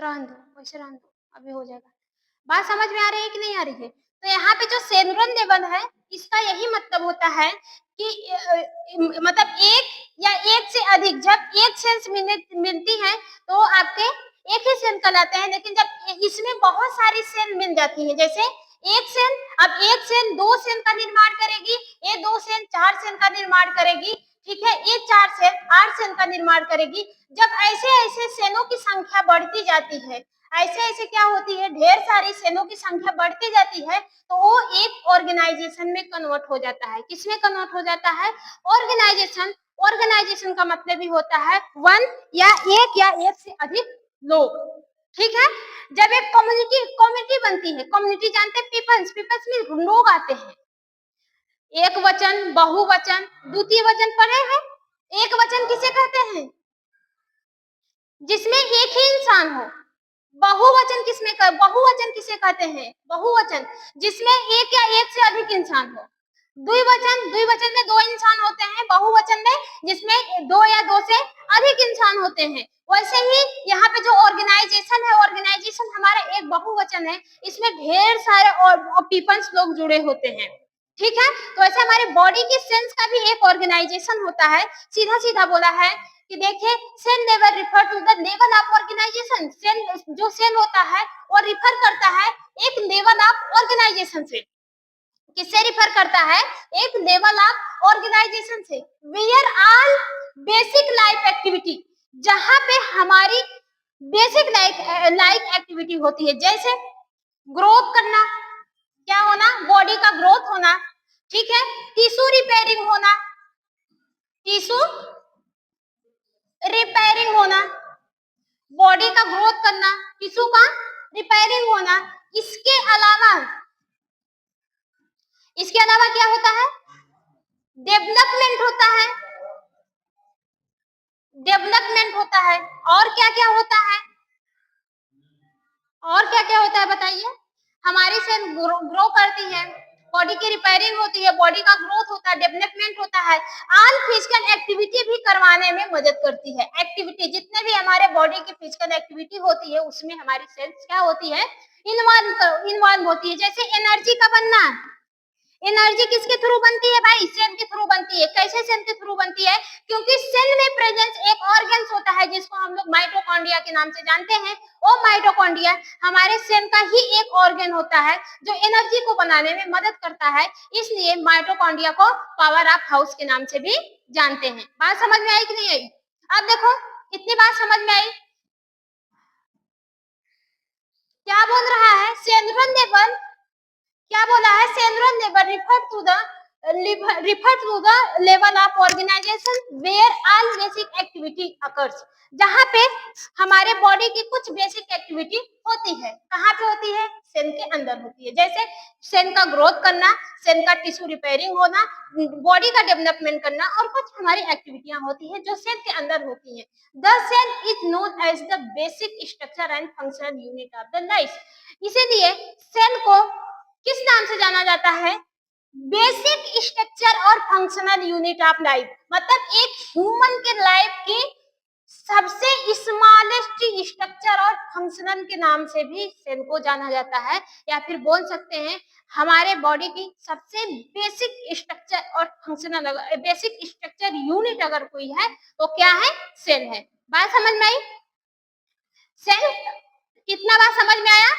रहने दो, वैसे रहने दो, अभी हो जाएगा। बात समझ में आ रही है कि नहीं आ रही है? तो यहाँ पे जो सेलुलर लेवल है, इसका यही मतलब होता है कि मतलब एक या एक से अधिक, जब एक सेल्स मिलती है तो आपके एक ही सेल कहलाते हैं, लेकिन जब इसमें बहुत सारी सेल मिल जाती है, जैसे एक सेल, अब एक सेल 2 सेल का निर्माण करेगी, ये 2 सेल 4 सेल का निर्माण करेगी, ठीक है, ये 4 सेल 8 सेल का निर्माण करेगी। जब ऐसे ऐसे सेलों की संख्या बढ़ती जाती है, ऐसे ऐसे क्या होती है, ढेर सारी सेलों की संख्या बढ़ती जाती है, तो वो एक ऑर्गेनाइजेशन में कन्वर्ट हो जाता है। किसमें कन्वर्ट हो जाता है? ऑर्गेनाइजेशन। ऑर्गेनाइजेशन का मतलब भी होता है वन या एक से अधिक लोग, ठीक है। जब एक कम्युनिटी बनती है, कम्युनिटी जानते हैं, पीपल्स में लोग आते हैं, एक वचन, बहुवचन, द्वितीय वचन पढ़े हैं। एक वचन किसे कहते हैं? जिसमें एक ही इंसान हो। बहुवचन किसे कहते हैं? बहुवचन जिसमें एक या एक से अधिक इंसान हो। द्विवचन में 2 इंसान होते हैं, बहुवचन में जिसमें 2 या 2 से अधिक इंसान होते हैं। वैसे ही यहाँ पे जो ऑर्गेनाइजेशन है, ऑर्गेनाइजेशन हमारा एक बहुवचन है, इसमें ढेर सारे और पीपल्स लोग जुड़े होते हैं, ठीक है। तो ऐसे हमारे बॉडी की सेल्स का भी एक ऑर्गेनाइजेशन होता है। सीधा सीधा बोला है कि देखिए, cell level refer to the level of organisation. Cell जो सेल होता है वो रिफर करता है एक लेवल ऑफ ऑर्गेनाइजेशन से। किससे रिफर करता है? एक लेवल ऑफ ऑर्गेनाइजेशन से। Where all basic life activity, जहां पे हमारी बेसिक लाइफ एक्टिविटी होती है, जैसे ग्रोथ करना, क्या होना? बॉडी का ग्रोथ होना, ठीक है। टिश्यू रिपेयरिंग होना, टिश्यू रिपेयरिंग होना, बॉडी का ग्रोथ करना, टिश्यू का रिपेयरिंग होना। इसके अलावा क्या होता है? डेवलपमेंट होता है, डेवलपमेंट होता है। और क्या क्या होता है? और क्या क्या होता है बताइए? हमारी सेल ग्रो करती है, बॉडी की रिपेयरिंग होती है, बॉडी का ग्रोथ होता है, डेवलपमेंट होता है। ऑल फिजिकल एक्टिविटी भी करवाने में मदद करती है। एक्टिविटी जितने भी हमारे बॉडी की फिजिकल एक्टिविटी होती है, उसमें हमारी सेल्स क्या होती है? इन्वॉल्व होती है। जैसे एनर्जी का बनना, एनर्जी किसके थ्रू बनती है भाई? सेल के थ्रू बनती है। कैसे सेल के थ्रू बनती है? क्योंकि सेल में प्रेजेंस एक ऑर्गन्स होता है जिसको हम लोग माइटोकॉन्ड्रिया के नाम से जानते हैं। वो माइटोकॉन्ड्रिया हमारे सेल का ही एक ऑर्गन होता है जो एनर्जी को बनाने में मदद करता है, इसलिए माइटोकॉन्ड्रिया को पावर ऑफ हाउस के नाम से भी जानते हैं। बात समझ में आई कि नहीं आई? अब देखो, इतनी बात समझ में आई। क्या बोल रहा है? सेलुलर लेवल, क्या बोला है? Cellular level refer to the level of organisation where all basic activity occurs, जहां पे हमारे बॉडी की कुछ बेसिक एक्टिविटी होती है। कहाँ पे होती है? सेल के अंदर होती है। जैसे सेल का ग्रोथ करना, सेल का टिश्यू रिपेयरिंग होना, बॉडी का डेवलपमेंट करना, और कुछ हमारी एक्टिविटियां होती है जो सेल के अंदर होती है। The cell is known as the basic structure and functional unit of the life. इसीलिए सेल को किस नाम से जाना जाता है? बेसिक स्ट्रक्चर और फंक्शनल यूनिट ऑफ लाइफ। मतलब एक ह्यूमन के लाइफ की सबसे स्मॉलेस्ट स्ट्रक्चर और फंक्शनल के नाम से भी सेल को जाना जाता है, या फिर बोल सकते हैं हमारे बॉडी की सबसे बेसिक स्ट्रक्चर और फंक्शनल, बेसिक स्ट्रक्चर यूनिट अगर कोई है तो क्या है? सेल है। बात समझ में आई? सेल, इतना बात समझ में आया?